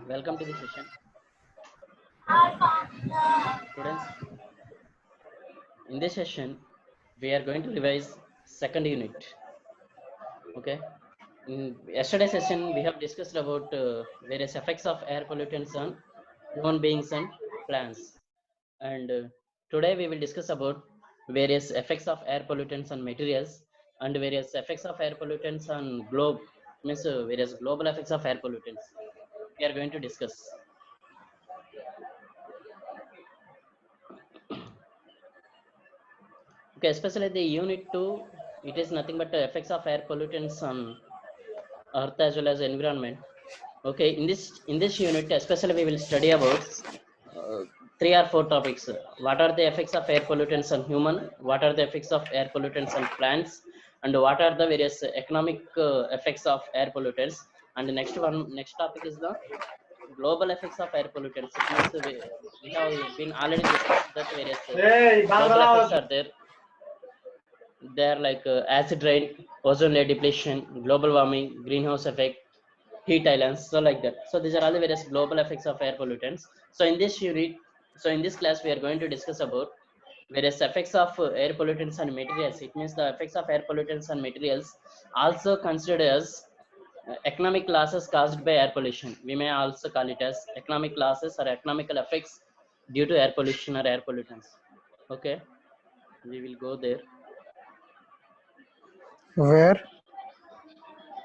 Welcome to the session. Students, in this session, we are going to revise second unit. Okay. In yesterday's session, we have discussed about various effects of air pollutants on human beings and plants. And today we will discuss about various effects of air pollutants on materials and various effects of air pollutants on globe, means various global effects of air pollutants. We are going to discuss. Okay, especially the unit 2, it is nothing but the effects of air pollutants on earth as well as environment. Okay, in this unit, especially we will study about 3 or 4 topics. What are the effects of air pollutants on human? What are the effects of air pollutants on plants? And what are the various economic effects of air pollutants? And the next topic is the global effects of air pollutants. It means we have been already discussed that various global effects are there. They are like acid rain, ozone layer depletion, global warming, greenhouse effect, heat islands, so like that. So these are all the various global effects of air pollutants. So in this unit, so in this class, we are going to discuss about various effects of air pollutants on materials. It means the effects of air pollutants on materials, also considered as economic losses caused by air pollution. We may also call it as economic losses or economical effects due to air pollution or air pollutants. Okay, we will go there. Where?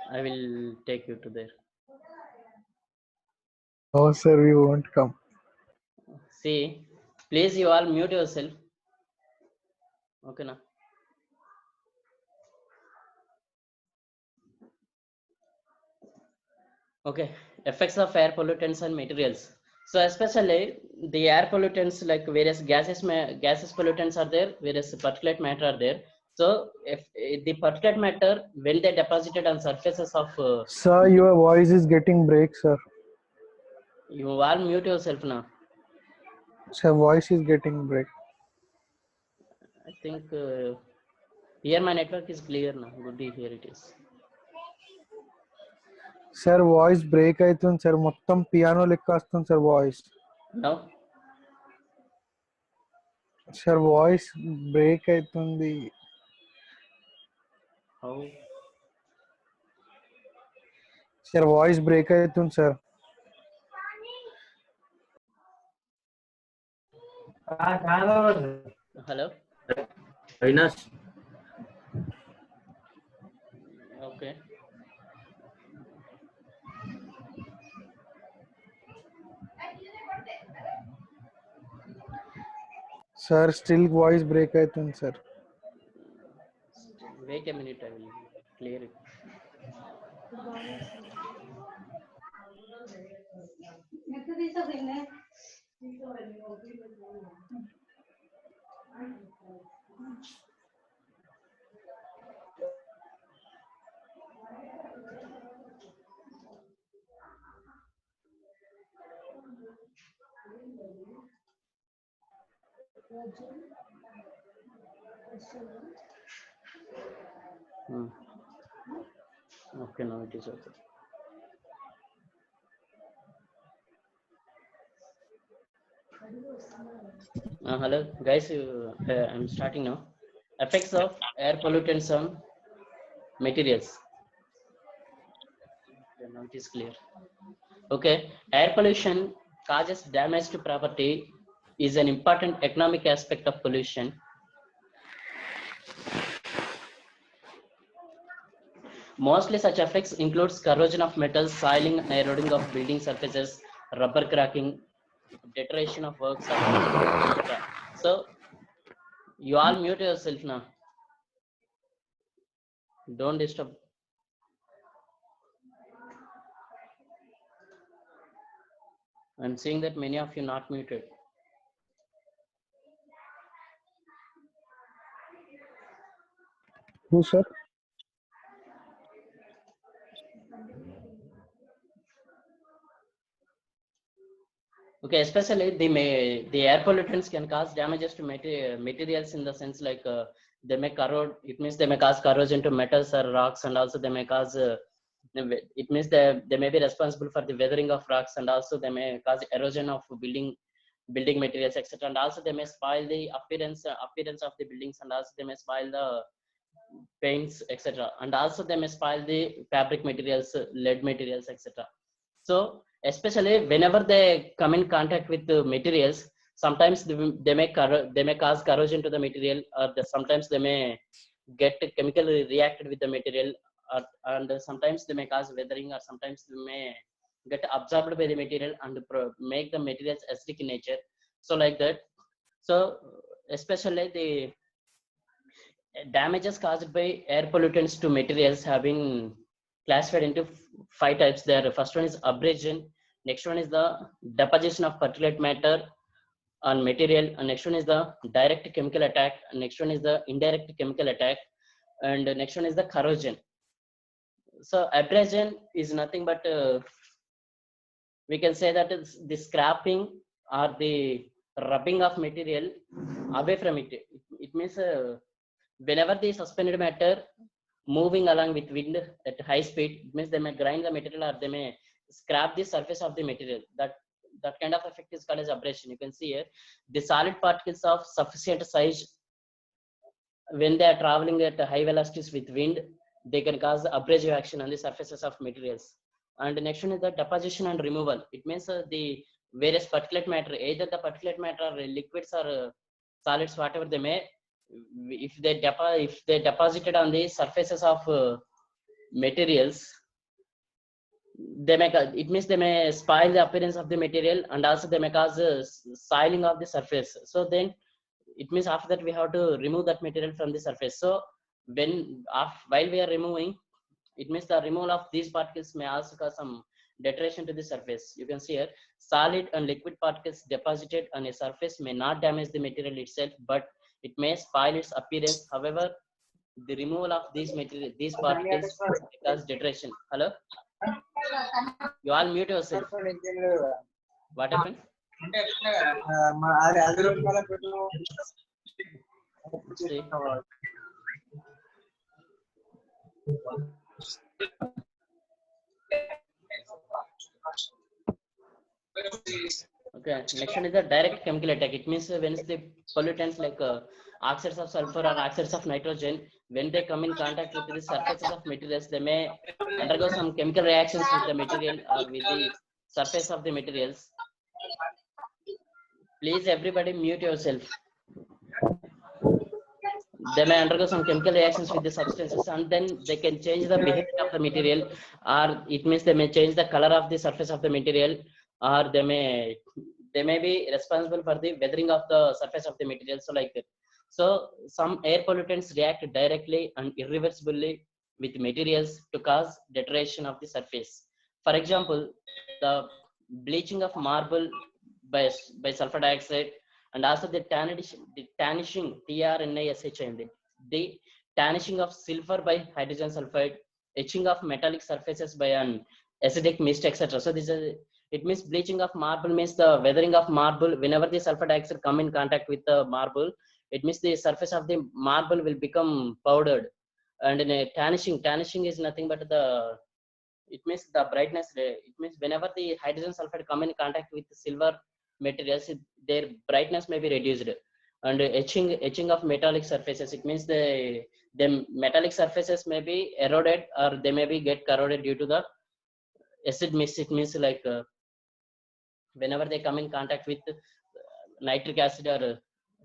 I will take you to there. No, sir, we won't come. See, please you all mute yourself. Okay, now. Okay, effects of air pollutants and materials. So especially the air pollutants, like various gases pollutants are there, various particulate matter are there. So if the particulate matter, when they deposited on surfaces of Sir, your voice is getting break, sir. you all mute yourself now. Sir, voice is getting break. I think here my network is clear now. Good, here it is. Sir, voice break అవుతుంది sir. మొత్తం piano లెక్క వస్తుంది sir voice. Now? Sir, voice break అవుతుంది. How? Sir, voice break అవుతుంది sir. Hello? Avinash. Okay. Sir, still voice break అవుతుంది sir. Wait a minute, I will clear it. Okay, now it is okay. Hello guys, I'm starting now. Effects of air pollutants on materials. Okay, now it is clear. Okay, air pollution causes damage to property, is an important economic aspect of pollution. Mostly such effects includes corrosion of metals, soiling and eroding of building surfaces, rubber cracking, deterioration of works, etc. So you all mute yourself now. Don't disturb. I'm seeing that many of you not muted. Who, sir? Okay, especially the air pollutants can cause damages to materials in the sense like they may corrode. It means they may cause corrosion to metals or rocks, and also they may cause It means they may be responsible for the weathering of rocks, and also they may cause erosion of building materials, etc. And also they may spoil the appearance of the buildings, and also they may spoil the paints, etc. And also they may spoil the fabric materials, lead materials, etc. So especially whenever they come in contact with the materials, sometimes they may cause corrosion to the material, or sometimes they may get chemically reacted with the material, and sometimes they may cause weathering, or sometimes they may get absorbed by the material and make the materials acidic in nature. So like that. So especially the damages caused by air pollutants to materials have been classified into five types. There, first one is abrasion. Next one is the deposition of particulate matter on material. And next one is the direct chemical attack. And next one is the indirect chemical attack. And the next one is the corrosion. So abrasion is nothing but we can say that it's the scrapping or the rubbing of material away from it. It means whenever the suspended matter moving along with wind at high speed, it means they may grind the material, or they may scrap the surface of the material. That kind of effect is called as abrasion. You can see here the solid particles of sufficient size, when they are traveling at high velocities with wind, they can cause abrasive action on the surfaces of materials. And the next one is the deposition and removal. It means the various particulate matter, either the particulate matter or liquids or solids, whatever they may, if they deposited on the surfaces of materials, they may it means they may spoil the appearance of the material, and also they may cause soiling of the surface. So then it means after that we have to remove that material from the surface. So while we are removing, it means the removal of these particles may also cause some deterioration to the surface. You can see here solid and liquid particles deposited on a surface may not damage the material itself, but it may spoil its appearance. However, the removal of these particles may cause deterioration. Hello, you all mute yourself. What happened? See? Okay, next one is the direct chemical attack. It means when the pollutants like oxides of sulfur or oxides of nitrogen, when they come in contact with the surfaces of materials, they may undergo some chemical reactions with the material or with the surface of the materials. Please everybody mute yourself. They may undergo some chemical reactions with the substances, and then they can change the behavior of the material, or it means they may change the color of the surface of the material, or they may be responsible for the weathering of the surface of the material. So like that. So some air pollutants react directly and irreversibly with materials to cause deterioration of the surface. For example, the bleaching of marble by sulfur dioxide, and also the tarnishing TRNISH, the tarnishing of silver by hydrogen sulfide, etching of metallic surfaces by an acidic mist, etc. So this is, it means bleaching of marble means the weathering of marble. Whenever the sulfur dioxide come in contact with the marble, it means the surface of the marble will become powdered. And in a tarnishing is nothing but it means the brightness. It means whenever the hydrogen sulfide come in contact with the silver materials, their brightness may be reduced. And etching of metallic surfaces, it means the metallic surfaces may be eroded, or they may be get corroded due to the acid mist. It means like whenever they come in contact with nitric acid or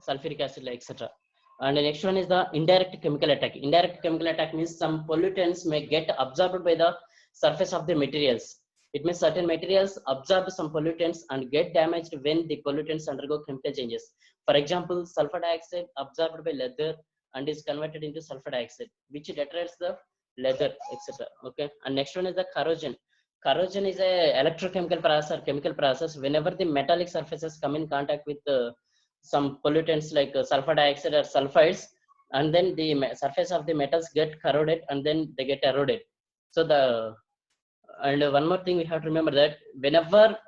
sulfuric acid, etc. And the next one is the indirect chemical attack. Indirect chemical attack means some pollutants may get absorbed by the surface of the materials. It means certain materials absorb some pollutants and get damaged when the pollutants undergo chemical changes. For example, sulfur dioxide absorbed by leather and is converted into sulfur dioxide, which deteriorates the leather, etc. Okay. And next one is the corrosion. Corrosion is a electrochemical process or chemical process. Whenever the metallic surfaces come in contact with some pollutants like sulfur dioxide or sulfides, and then the surface of the metals get corroded, and then they get eroded. So and one more thing we have to remember, that whenever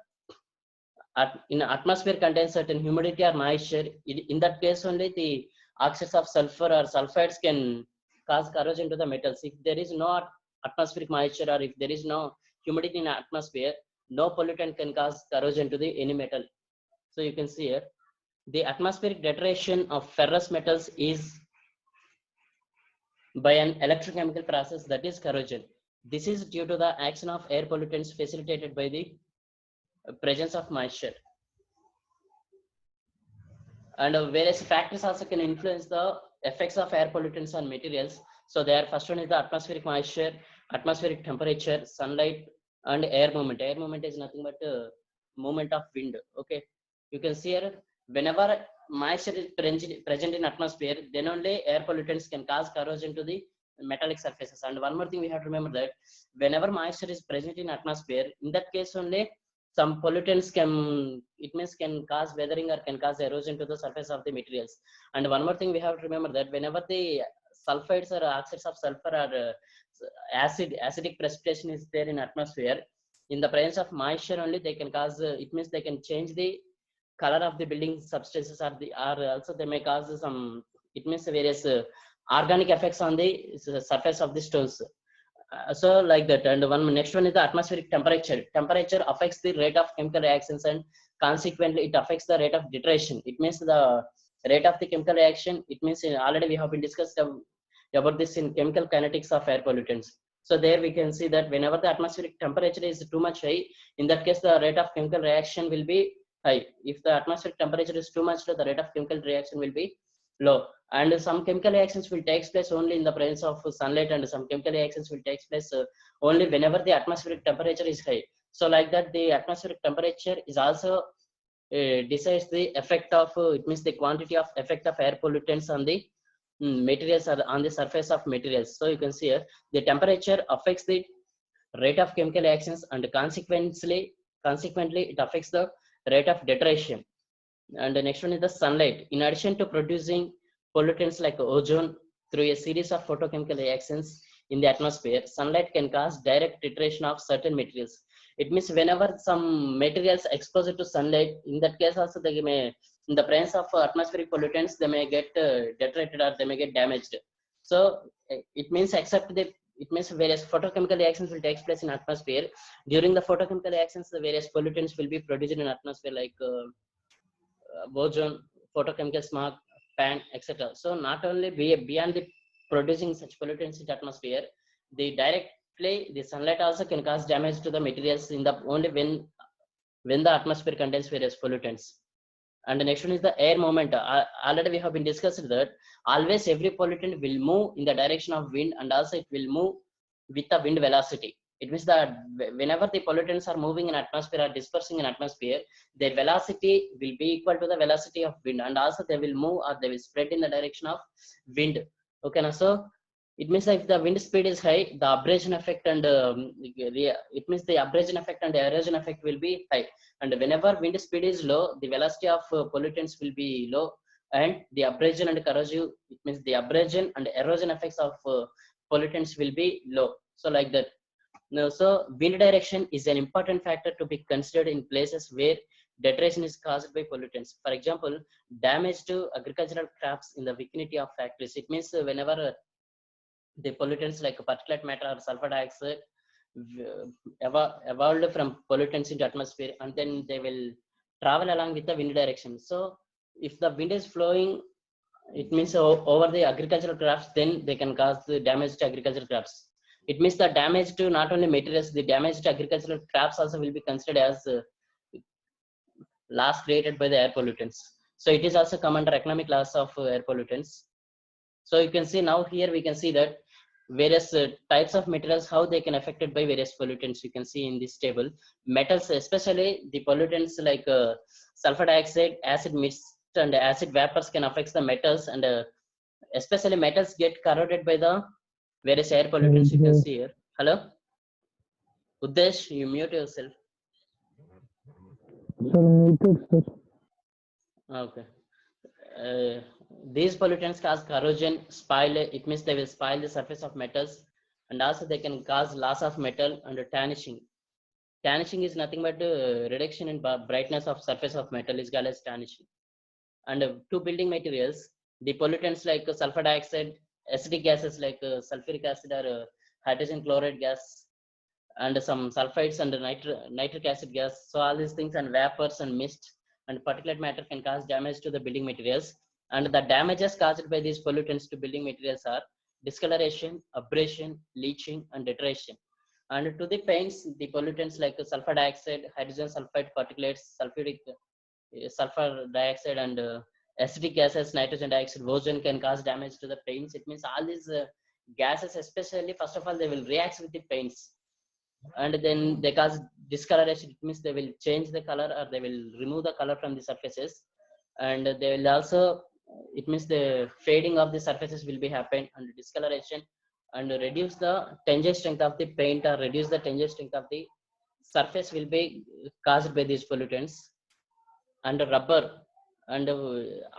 in atmosphere contains certain humidity or moisture, in that case only the oxides of sulfur or sulfides can cause corrosion to the metals. If there is no atmospheric moisture or if there is no humidity in atmosphere, no pollutant can cause corrosion to the any metal. So you can see here the atmospheric deterioration of ferrous metals is by an electrochemical process, that is corrosion. This is due to the action of air pollutants facilitated by the presence of moisture. And various factors also can influence the effects of air pollutants on materials. So there, first one is the atmospheric moisture, atmospheric temperature, sunlight, and air movement. Air movement is nothing but movement of wind. Okay, you can see here, whenever moisture is present in atmosphere, then only air pollutants can cause corrosion to the metallic surfaces. And one more thing we have to remember, that whenever moisture is present in atmosphere, in that case only some pollutants can cause weathering or can cause erosion to the surface of the materials. And one more thing we have to remember, that whenever the sulfides or oxides of sulfur or acidic precipitation is there in atmosphere, in the presence of moisture only they can cause they can change the color of the building substances, or also they may cause some various organic effects on the surface of the stones. So like that. And next one is the atmospheric temperature. Temperature affects the rate of chemical reactions, and consequently it affects the rate of deterioration. It means the rate of the chemical reaction. It means already we have been discussed about this in chemical kinetics of air pollutants. So there we can see that whenever the atmospheric temperature is too much high, in that case the rate of chemical reaction will be high. If the atmospheric temperature is too much low, the rate of chemical reaction will be low. And some chemical reactions will take place only in the presence of sunlight, and some chemical reactions will take place only whenever the atmospheric temperature is high. So like that, the atmospheric temperature is also decides the effect of the quantity of effect of air pollutants on the materials, or on the surface of materials. So you can see here the temperature affects the rate of chemical reactions, and consequently it affects the rate of deterioration. And the next one is the sunlight. In addition to producing pollutants like ozone through a series of photochemical reactions in the atmosphere, sunlight can cause direct deterioration of certain materials. It means whenever some materials exposed to sunlight, in that case also they may, in the presence of atmospheric pollutants, they may get deteriorated or they may get damaged. So it means various photochemical reactions will take place in atmosphere. During the photochemical reactions, the various pollutants will be produced in atmosphere, like ozone, photochemical smog, pan, etc. So not only beyond the producing such pollutants in the atmosphere, the sunlight also can cause damage to the materials in the only when the atmosphere contains various pollutants. And the next one is the air movement. Already we have been discussed that always every pollutant will move in the direction of wind, and also it will move with the wind velocity. It means that whenever the pollutants are moving in atmosphere or dispersing in atmosphere, their velocity will be equal to the velocity of wind, and also they will move or they will spread in the direction of wind. Okay, now so it means that if the wind speed is high, the abrasion effect and the abrasion effect and the erosion effect will be high. And whenever wind speed is low, the velocity of pollutants will be low, and the abrasion and corrosive, it means the abrasion and erosion effects of pollutants will be low. So like that. Now, so wind direction is an important factor to be considered in places where deterioration is caused by pollutants. For example, damage to agricultural crops in the vicinity of factories. It means whenever the pollutants like particulate matter or sulfur dioxide evolved from pollutants into atmosphere, and then they will travel along with the wind direction. So if the wind is flowing, it means over the agricultural crops, then they can cause the damage to agricultural crops. It means the damage to not only materials, the damage to agricultural crops also will be considered as loss created by the air pollutants. So it is also come under economic loss of air pollutants. So you can see now here we can see that various types of materials, how they can affected by various pollutants. You can see in this table, metals, especially the pollutants like sulfur dioxide, acid mist, and acid vapors can affect the metals, and especially metals get corroded by the various air pollutants. You can see here. Hello, Uddesh, you mute yourself. Sir, muted, sir. Okay. These pollutants cause corrosion, spoil. It means they will spoil the surface of metals, and also they can cause loss of metal and tarnishing. Tarnishing is nothing but reduction in brightness of surface of metal is called as tarnishing. And to building materials, the pollutants like sulfur dioxide, acidic gases like sulfuric acid or hydrogen chloride gas, and some sulfides and nitric acid gas. So all these things and vapors and mist and particulate matter can cause damage to the building materials. And the damages caused by these pollutants to building materials are discoloration, abrasion, leaching, and deterioration. And to the paints, the pollutants like sulfur dioxide, hydrogen sulfide particulates, sulfur dioxide, and acetic gases, nitrogen dioxide, ozone can cause damage to the paints. It means all these gases, especially, first of all, they will react with the paints, and then they cause discoloration. It means they will change the color, or they will remove the color from the surfaces, and they will also, it means the fading of the surfaces will be happen, and discoloration, and reduce the tensile strength of the paint, or reduce the tensile strength of the surface will be caused by these pollutants. And rubber and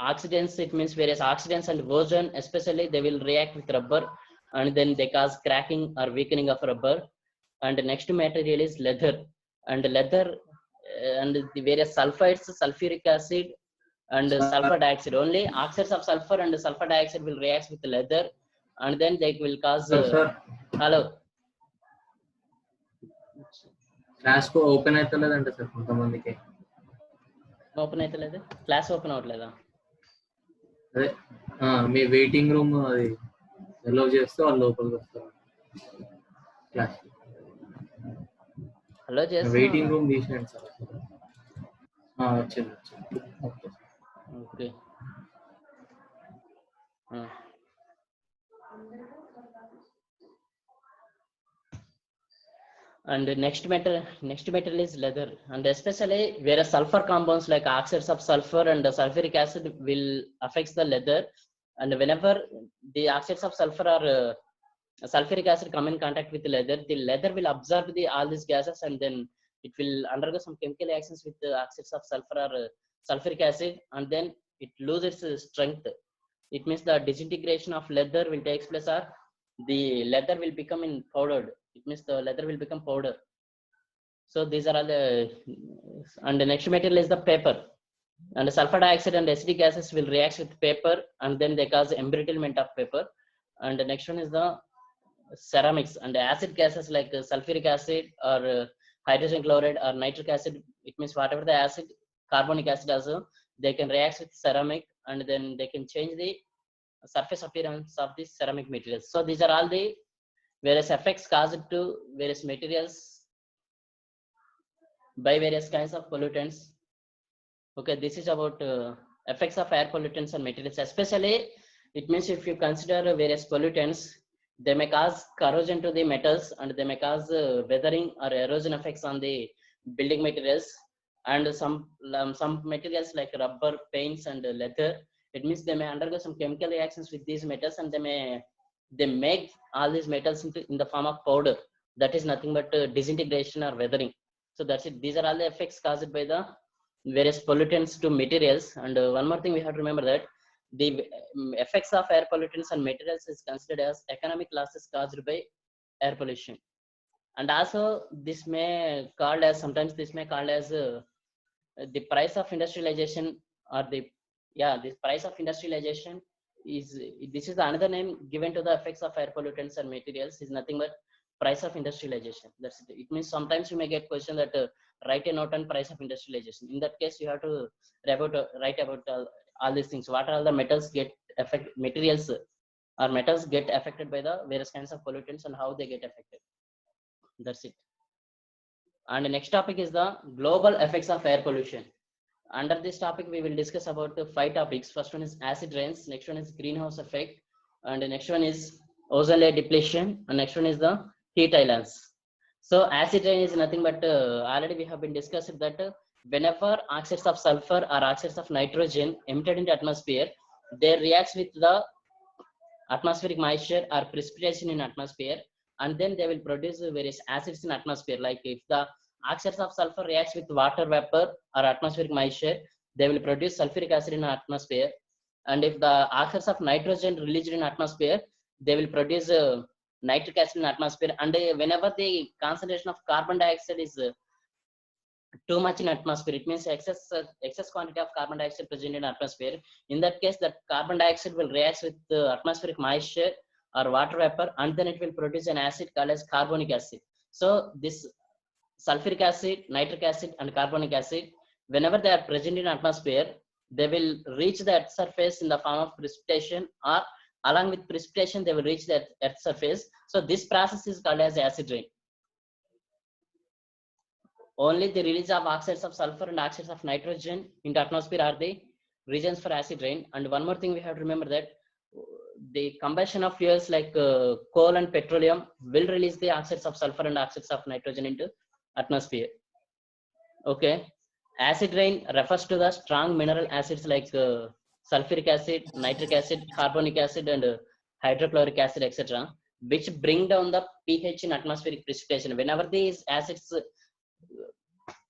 oxidants, it means various oxidants and ozone especially, they will react with rubber, and then they cause cracking or weakening of rubber. And the next material is leather. And leather and the various sulfides, sulfuric acid and sulfur dioxide, only oxides of sulfur and sulfur dioxide will react with the leather, and then they will cause Sir, hello. Class open అవుతలేదంట sir కొంతమందికి. Open అవుతలేదు, class open అవ్వట్లేదా? అదే మీ waiting room అది ఎలో చేస్తే వాళ్ళు లోపలికి వస్తారు. క్లాస్ హలో చేస్తున్నా. వెయిటింగ్ రూమ్ తీసేయండి సార్. వచ్చింది. Okay. And next metal is leather, and especially where sulfur compounds like oxides of sulfur and sulfuric acid will affect the leather. And whenever the oxides of sulfur or sulfuric acid come in contact with the leather will absorb all these gases, and then it will undergo some chemical reactions with the oxides of sulfur or sulfuric acid, and then it loses its strength. It means the disintegration of leather will take place, or the leather will become in powdered. It means the leather will become powder. So these are all the, and the next material is the paper. And the sulfur dioxide and acidic gases will react with paper, and then they cause embrittlement of paper. And the next one is the ceramics. And the acid gases like sulfuric acid or hydrogen chloride or nitric acid, it means whatever the acid, carbonic acid also, they can react with ceramic, and then they can change the surface appearance of the ceramic materials. So these are all the various effects caused to various materials by various kinds of pollutants. Okay, this is about effects of air pollutants and materials. Especially, it means if you consider various pollutants, they may cause corrosion to the metals, and they may cause weathering or erosion effects on the building materials. And some materials like rubber, paints, and leather, it means they may undergo some chemical reactions with these metals, and they make all these metals in the form of powder. That is nothing but disintegration or weathering. So that's it. These are all the effects caused by the various pollutants to materials. And one more thing we have to remember, that the effects of air pollutants and materials is considered as economic losses caused by air pollution. And also this may called as, sometimes this may called as the price of industrialization, or the price of industrialization is, this is another name given to the effects of air pollutants and materials, is nothing but price of industrialization. That's it. It means sometimes you may get question that write a note on price of industrialization. In that case, you have to write about all these things. What are all the metals get materials or metals get affected by the various kinds of pollutants, and how they get affected. That's it. And the next topic is the global effects of air pollution. Under this topic, we will discuss about the 5 topics. First one is acid rains, next one is greenhouse effect, and the next one is ozone layer depletion, and next one is the heat islands. So acid rain is nothing but already we have been discussed that whenever oxides of sulfur or oxides of nitrogen emitted into atmosphere, they react with the atmospheric moisture or precipitation in atmosphere, and then they will produce various acids in atmosphere. Like if the oxides of sulfur reacts with water vapor or atmospheric moisture, they will produce sulfuric acid in atmosphere. And if the oxides of nitrogen released in atmosphere, they will produce nitric acid in atmosphere. And whenever the concentration of carbon dioxide is too much in atmosphere, it means excess quantity of carbon dioxide present in atmosphere. In that case, that carbon dioxide will react with atmospheric moisture, or water vapor, and then it will produce an acid called as carbonic acid. So this sulfuric acid, nitric acid, and carbonic acid, whenever they are present in atmosphere, they will reach the earth surface in the form of precipitation, or along with precipitation they will reach the earth surface. So this process is called as acid rain. Only the release of oxides of sulfur and oxides of nitrogen into atmosphere are the regions for acid rain. And one more thing we have to remember, that the combustion of fuels like coal and petroleum will release the oxides of sulfur and oxides of nitrogen into atmosphere. Okay, acid rain refers to the strong mineral acids like sulfuric acid, nitric acid, carbonic acid, and hydrochloric acid, etc., which bring down the pH in atmospheric precipitation. Whenever these acids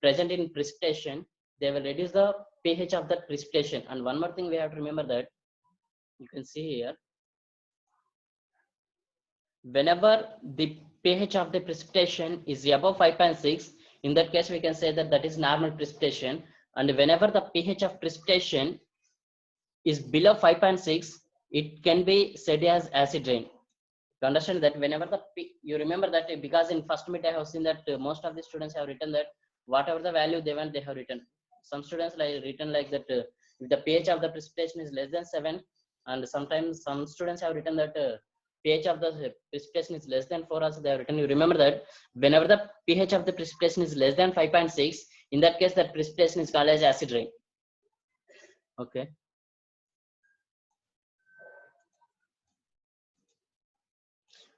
present in precipitation, they will reduce the pH of that precipitation. And one more thing we have to remember, that you can see here, whenever the pH of the precipitation is above 5.6, in that case we can say that that is normal precipitation. And whenever the pH of precipitation is below 5.6, it can be said as acid rain. To understand that, whenever you remember that, because in first meet I have seen that most of the students have written that whatever the value they want, they have written. Some students like written like that if the pH of the precipitation is less than 7, and sometimes some students have written that pH of the precipitation is less than 4 also they have written. You remember that whenever the pH of the precipitation is less than 5.6, in that case that precipitation is called as acid rain. Okay.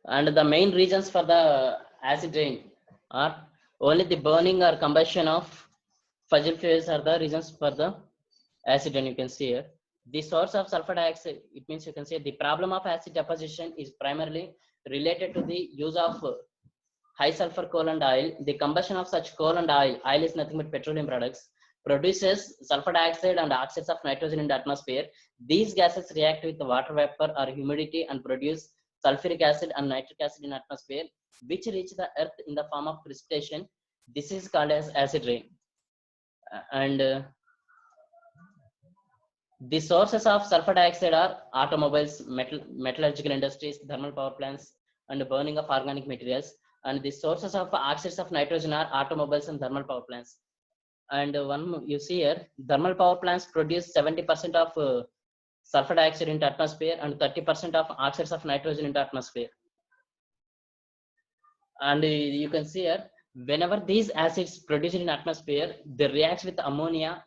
And the main reasons for the acid rain are only the burning or combustion of fossil fuels are the reasons for the acid rain. You can see here the source of sulfur dioxide. It means you can say the problem of acid deposition is primarily related to the use of high sulfur coal and oil. The combustion of such coal and oil is nothing but petroleum products, produces sulfur dioxide and oxides of nitrogen in the atmosphere. These gases react with the water vapor or humidity and produce sulfuric acid and nitric acid in atmosphere, which reach the earth in the form of precipitation. This is called as acid rain. And the sources of sulfur dioxide are automobiles, metallurgical industries, thermal power plants, and burning of organic materials. And the sources of oxides of nitrogen are automobiles and thermal power plants. And one you see here, thermal power plants produce 70% of sulfur dioxide into atmosphere and 30% of oxides of nitrogen into atmosphere. And you can see here, whenever these acids produced in atmosphere, they react with ammonia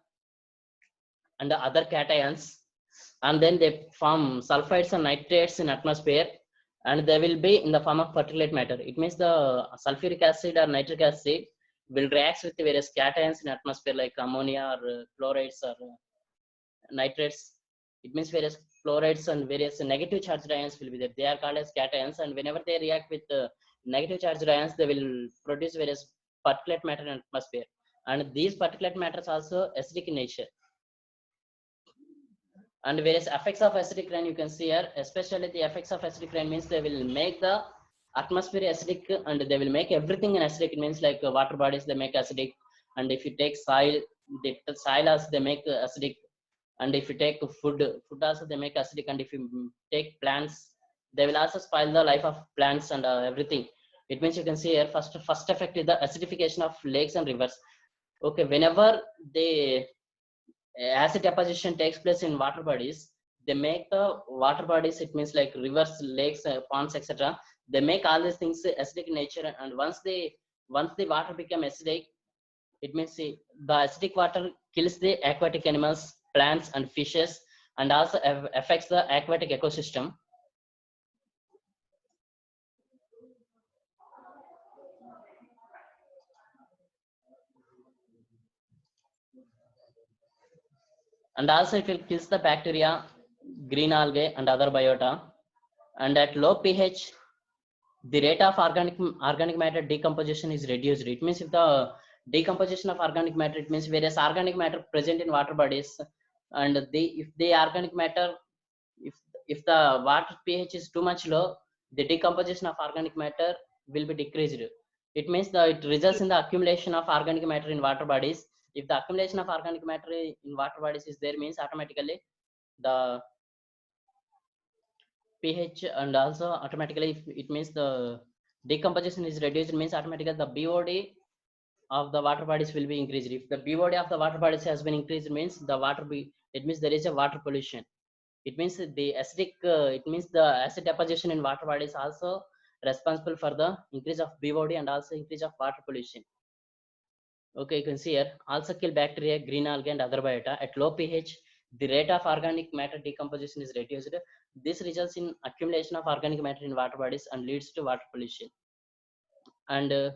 and the other cations, and then they form sulfides and nitrates in atmosphere, and they will be in the form of particulate matter. It means the sulfuric acid or nitric acid will react with the various cations in atmosphere like ammonia or chlorides or nitrates. It means various chlorides and various negative charged ions will be there. They are called as cations, and whenever they react with negative charged ions, they will produce various particulate matter in atmosphere. And these particulate matters also acidic in nature. And various effects of acidic rain you can see here, especially the effects of acidic rain means they will make the atmosphere acidic, and they will make everything in acidic. It means like water bodies they make acidic, and if you take soil, the soil also they make acidic, and if you take food also they make acidic, and if you take plants, they will also spoil the life of plants and everything. It means you can see here, first effect is the acidification of lakes and rivers. Okay, whenever the acid deposition takes place in water bodies, they make the water bodies, it means like rivers, lakes, ponds, etc., they make all these things acidic in nature. And once the water become acidic, it means the acidic water kills the aquatic animals, plants, and fishes, and also affects the aquatic ecosystem. And also it will kill the bacteria, green algae, and other biota. And at low pH, the rate of organic matter decomposition is reduced. It means if the decomposition of organic matter, it means various organic matter present in water bodies, and if the organic matter, if the water pH is too much low, the decomposition of organic matter will be decreased. It means that it results in the accumulation of organic matter in water bodies. If the accumulation of organic matter in water bodies is there, means automatically the pH, and also automatically it means the decomposition is reduced, it means automatically the BOD of the water bodies will be increased. If the BOD of the water bodies has been increased, means the water be, it means there is a water pollution. It means the acidic it means the acid deposition in water body is also responsible for the increase of BOD and also increase of water pollution. Okay, you can see here also kill bacteria, green algae and other biota. At low pH, the rate of organic matter decomposition is reduced. This results in accumulation of organic matter in water bodies and leads to water pollution. And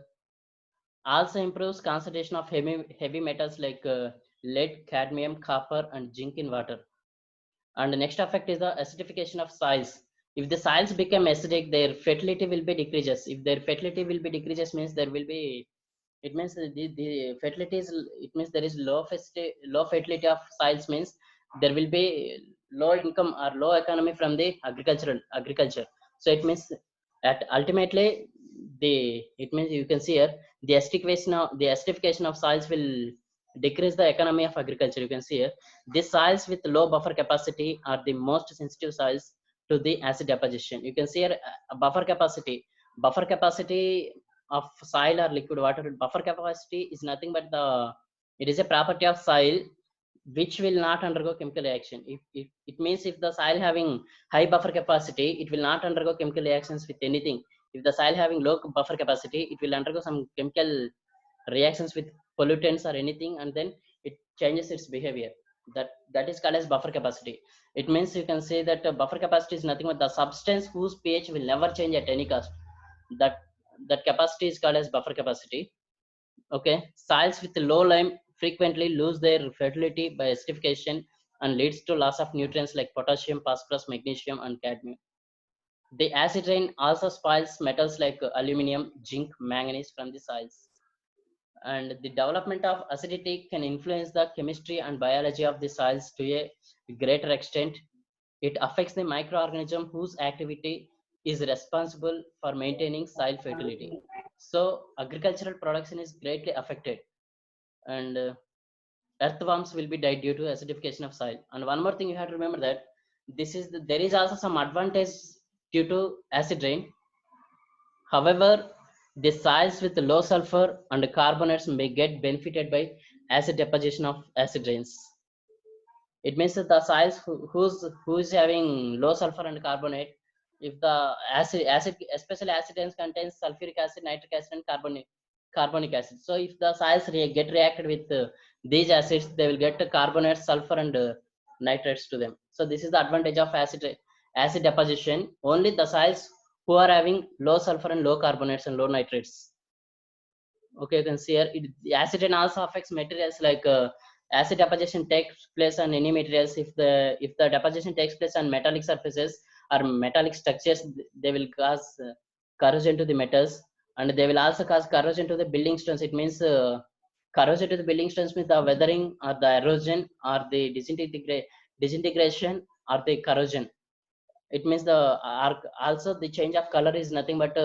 also improves concentration of heavy metals like lead, cadmium, copper and zinc in water. And the next effect is the acidification of soils. If the soils become acidic, their fertility will be decreases. If their fertility will be decreases, means there will be, it means the fertility is, it means there is low fertility of soils, means there will be low income or low economy from the agriculture. So it means that ultimately the, it means you can see here the acidification of soils will decrease the economy of agriculture. You can see here these soils with low buffer capacity are the most sensitive soils to the acid deposition. You can see here buffer capacity of soil or liquid water. Buffer capacity is nothing but the, it is a property of soil which will not undergo chemical reaction. If it means if the soil having high buffer capacity, it will not undergo chemical reactions with anything. If the soil having low buffer capacity, it will undergo some chemical reactions with pollutants or anything, and then it changes its behavior. That is called as buffer capacity. It means you can say that buffer capacity is nothing but the substance whose pH will never change at any cost. That that capacity is called as buffer capacity. Okay, soils with low lime frequently lose their fertility by acidification and leads to loss of nutrients like potassium, phosphorus, magnesium, and cadmium. The acid rain also spoils metals like aluminum, zinc, manganese from the soils. And the development of acidity can influence the chemistry and biology of the soils to a greater extent. It affects the microorganism whose activity is responsible for maintaining soil fertility. So agricultural production is greatly affected, and earthworms will be died due to acidification of soil. And one more thing you have to remember that there is also some advantage due to acid rain. However, the soils with low sulfur and carbonates may get benefited by acid deposition of acid rains. It means that the soils who's having low sulfur and carbonate, if the acid especially acid rains contains sulfuric acid, nitric acid, and carbonic acid. So if the soils get reacted with these acids, they will get carbonates, sulfur, and nitrates to them. So this is the advantage of acid deposition. Only the soils who are having low sulfur and low carbonates and low nitrates. Okay, you can see here the acid rain also affects materials like acid deposition takes place on any materials. If the deposition takes place on metallic surfaces or metallic structures, they will cause corrosion to the metals, and they will also cause corrosion to the building stones. It means corrosion to the building stones means the weathering or the erosion or the disintegration or the corrosion. It means the also the change of color is nothing but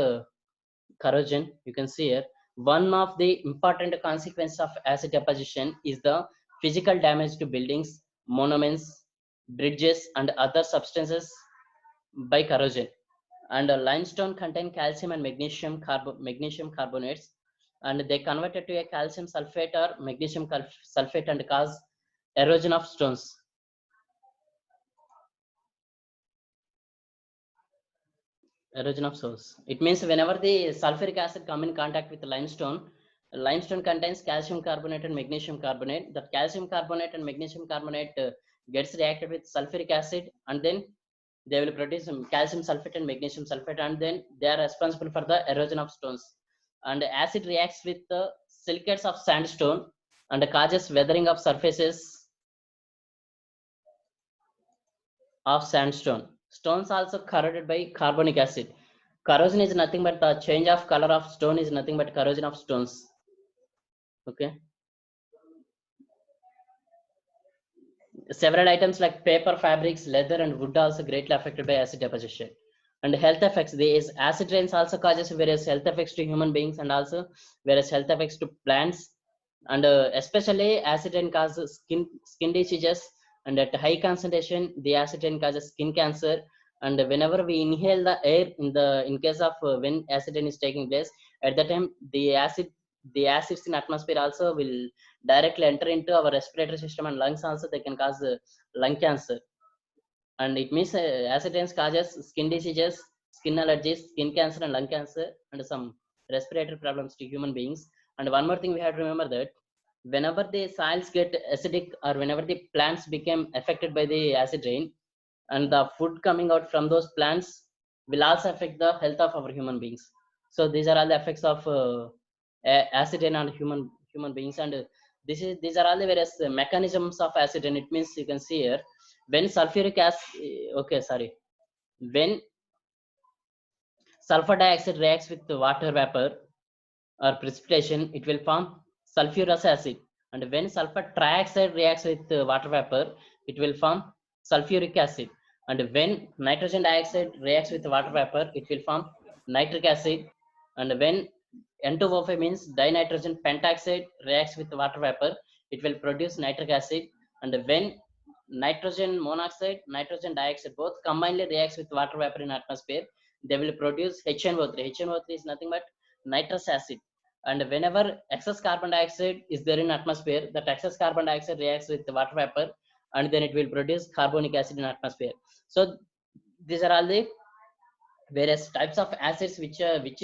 corrosion. You can see here one of the important consequences of acid deposition is the physical damage to buildings, monuments, bridges, and other substances by corrosion. And limestone contain calcium and magnesium carbonates, and they convert it to a calcium sulfate or magnesium sulfate and cause erosion of stones. Erosion of source. It means whenever the sulfuric acid come in contact with limestone, limestone contains calcium carbonate and magnesium carbonate. The calcium carbonate and magnesium carbonate gets reacted with sulfuric acid, and then they will produce some calcium sulfate and magnesium sulfate, and then they are responsible for the erosion of stones. And acid reacts with the silicates of sandstone and causes weathering of surfaces of sandstone. Stones also corroded by carbonic acid. Corrosion is nothing but the change of color of stone is nothing but corrosion of stones. Okay. Several items like paper, fabrics, leather, and wood also greatly affected by acid deposition. And health effects. These acid rains also causes various health effects to human beings and also various health effects to plants. And especially acid rain causes skin diseases, and at high concentration the acid rain causes skin cancer And whenever we inhale the air in case of when acid rain is taking place, at that time the acids in atmosphere also will directly enter into our respiratory system and lungs also. They can cause lung cancer. And it means acid rain causes skin diseases, skin allergies, skin cancer and lung cancer, and some respiratory problems to human beings. And one more thing we have to remember, that whenever the soils get acidic or whenever the plants become affected by the acid rain, and the food coming out from those plants will also affect the health of our human beings. So these are all the effects of acid rain on human beings. And these are all the various mechanisms of acid rain. It means you can see here, when sulfuric acid, okay, sorry, when sulfur dioxide reacts with the water vapor or precipitation, it will form sulfurous acid. And when sulfur trioxide reacts with water vapor, it will form sulfuric acid. And when nitrogen dioxide reacts with water vapor, it will form nitric acid. And when N2O5 means dinitrogen pentoxide reacts with water vapor, it will produce nitric acid. And when nitrogen monoxide, nitrogen dioxide both combinedly reacts with water vapor in atmosphere, they will produce HNO3. HNO3 is nothing but nitrous acid. And whenever excess carbon dioxide is there in atmosphere, that excess carbon dioxide reacts with the water vapor, and then it will produce carbonic acid in atmosphere. So these are all the various types of acids which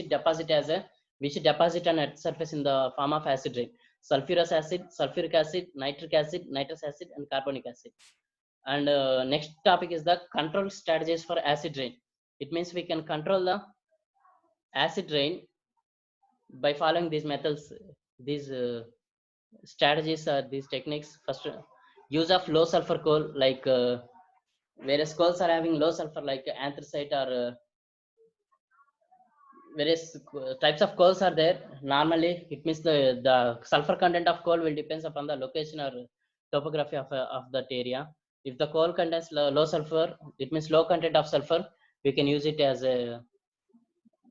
deposit as a which deposit on earth surface in the form of acid rain: sulfurous acid, sulfuric acid, nitric acid, nitrous acid, and carbonic acid. And next topic is the control strategies for acid rain. It means we can control the acid rain by following these methods, these strategies or these techniques. First, use of low sulfur coal, like various coals are having low sulfur, like anthracite or various types of coals are there. Normally it means the sulfur content of coal will depends upon the location or topography of that area. If the coal contains low sulfur, it means low content of sulfur, we can use it as a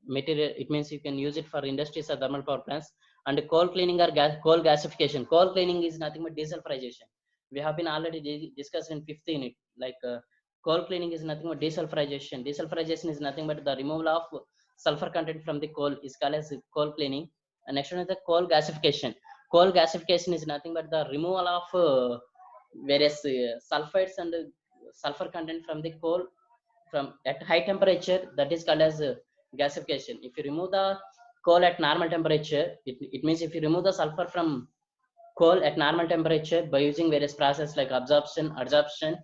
material. It means you can use it for industries or thermal power plants. And coal cleaning or coal gasification. Coal cleaning is nothing but desulfurization. We have been already discussed in 5th unit, like coal cleaning is nothing but desulfurization. Desulfurization is nothing but the removal of sulfur content from the coal is called as coal cleaning. And next one is the coal gasification. Coal gasification is nothing but the removal of various sulfides and sulfur content from the coal from at high temperature. That is called as gasification. If you remove the coal at normal temperature, it means if you remove the sulfur from coal at normal temperature by using various processes like absorption, adsorption,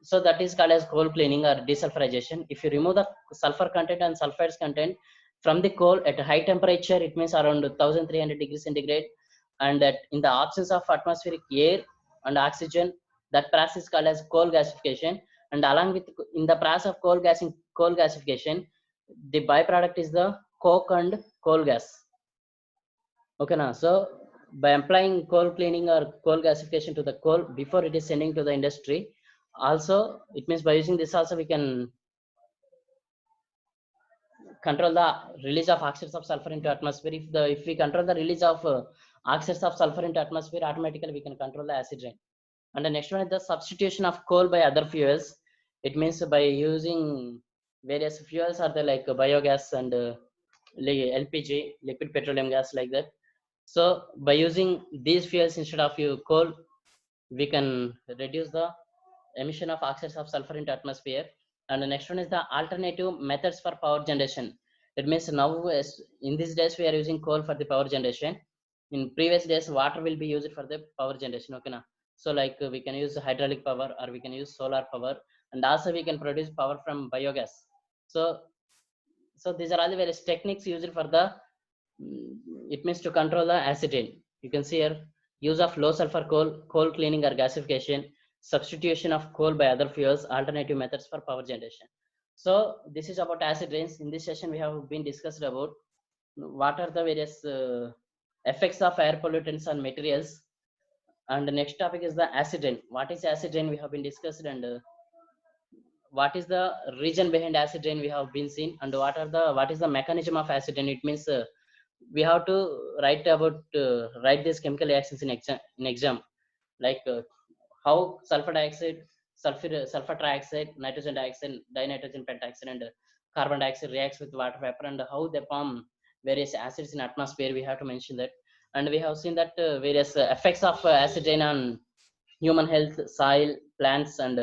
so that is called as coal cleaning or desulfurization. If you remove the sulfur content and sulfides content from the coal at a high temperature, it means around 1300 degrees centigrade, and that in the absence of atmospheric air and oxygen, that process is called as coal gasification. And along with in the process of coal gasification, the byproduct is the coke and coal gas. Okay, now so by applying coal cleaning or coal gasification to the coal before it is sending to the industry, also it means by using this also we can control the release of oxides of sulfur into atmosphere. If we control the release of oxides of sulfur into atmosphere, automatically we can control the acid rain. And the next one is the substitution of coal by other fuels. It means by using various fuels are there, like biogas and LPG, liquid petroleum gas, like that. So by using these fuels instead of coal, we can reduce the emission of oxides of sulfur into atmosphere. And the next one is the alternative methods for power generation. It means now in these days we are using coal for the power generation. In previous days, water will be used for the power generation. Okay, now so like we can use hydraulic power or we can use solar power, and also we can produce power from biogas. So these are all the various techniques used for the it means to control the acid rain. You can see here, use of low sulfur coal, coal cleaning or gasification, substitution of coal by other fuels, alternative methods for power generation. So this is about acid rains. In this session, we have been discussed about what are the various effects of air pollutants on materials. And the next topic is the acid rain. What is acid rain? We have been discussed, and what is the reason behind acid rain? We have been seen, and what is the mechanism of acid rain? It means we have to write these chemical reactions in exam, like how sulfur dioxide, sulfur trioxide, nitrogen dioxide, dinitrogen pentaoxide, and carbon dioxide reacts with water vapor, and how they form various acids in atmosphere. We have to mention that, and we have seen that various effects of acid rain on human health, soil, plants, and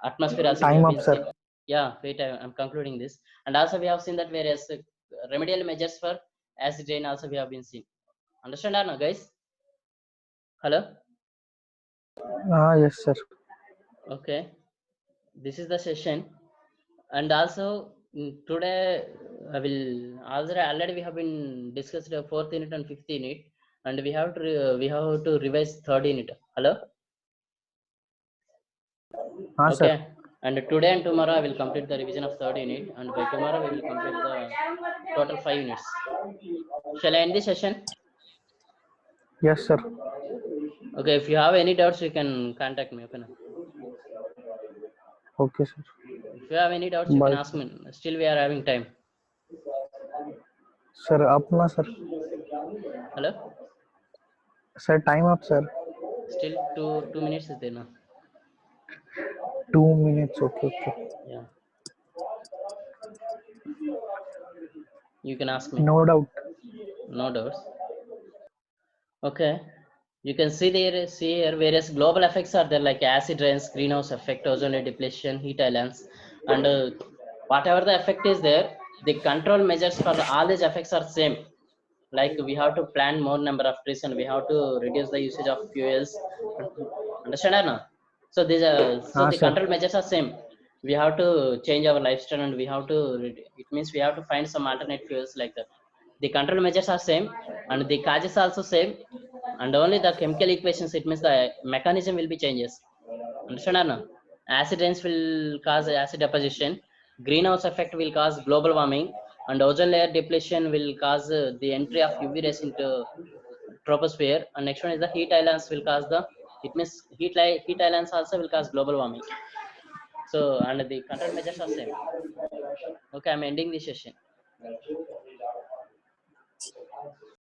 atmosphere also we Time have up, been sir. seen. Yeah, wait, I'm concluding this. And also we have seen that various remedial measures for acid rain also we have been seen. Understand or no, guys? Hello? Yes, sir. Okay. This is the session. And also today I will already we have been discussed the fourth unit and fifth unit, and we have to revise third unit. Hello? Sir. Okay. And today and tomorrow I will complete the revision of third unit, and by tomorrow we will complete the total 5 units. Shall I end this session? Yes, sir. Okay, if you have any doubts you can contact me. Okay, now. Okay, sir. If you have any doubts you can Bye. ask me. Still we are having time. Sir, अपना sir. Hello? Sir, time up, sir. Still 2 minutes is there now. 2 minutes. Okay, okay. Yeah, you can ask me. No doubt. No doubts. Okay, you can see here various global effects are there, like acid rains, greenhouse effect, ozone layer depletion, heat islands, and whatever the effect is there, the control measures for all these effects are same. Like we have to plant more number of trees, and we have to reduce the usage of fuels. Understand or no? So these are, so the Sir. control measures are same. We have to change our lifestyle, and we have to it means we have to find some alternate fuels like that. The control measures are same, and the causes also same, and only the chemical equations, it means the mechanism will be changes. Understand or no? Acid rains will cause acid deposition, greenhouse effect will cause global warming, and ozone layer depletion will cause the entry of UV rays into troposphere. And next one is the heat islands will cause the, it means heat islands also will cause global warming. So, and the control measures are same. Okay, I'm ending this session.